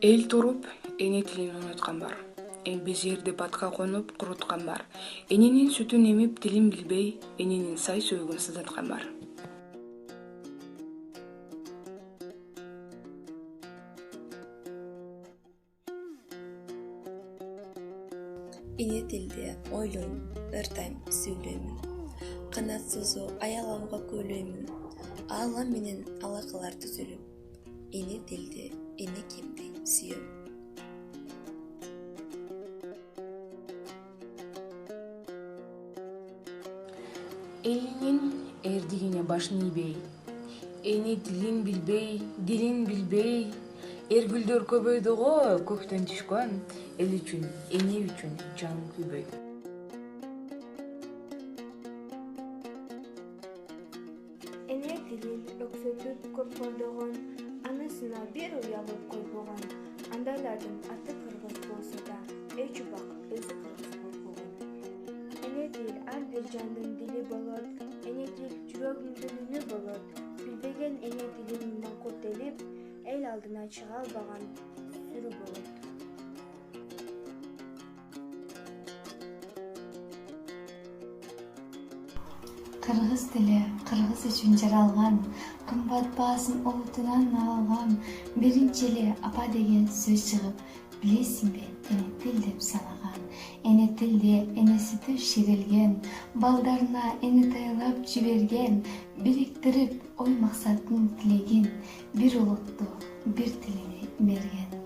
Эл туруп, эне тилин уnuткан бар. Эмби жерди батка конуп, куруткан бар. Эненин сүтүн эмип, тилин билбей, эненин сай сөөгүн сыздаткан бар. Эне тилде ойлойм, ыртайм, сүйлөймүн. Канат созо аяламга көйлөймүн. Аалам менен алакалар түзүлүп. Эне тилде эне кимди сүйөм. Элинин эрдигине башын ийбей, эне тилин билбей, дилин билбей, эргүлдөр көбөйдү го көктөн түшкөн, эл үчүн, эне үчүн жан күйбөй. Эне тилин өксөтүп коркордогон, анысына бир уялып койбогон. Андайлардын аты кыргыз болсо да, эй чубак өзү кыргыз болбогон. Эне тил ар бир жандын дили болот, эне тил жүрөгүңдүн үнү болот. Билбеген эне тилин макулделип, эл алдына чыга албаган сүрү болот. Кыргыз тили кыргыз үчүн жаралган, кымбат баасын олутунан алган. Биринчи эле апа деген сөз чыгып, билесиңби, эне тил деп санаган. Эне тилде эне сүтү ширилген, балдарына эне тайлап жиберген, бириктирип ой максатын тилегин, бир улутту, бир тилини мерген.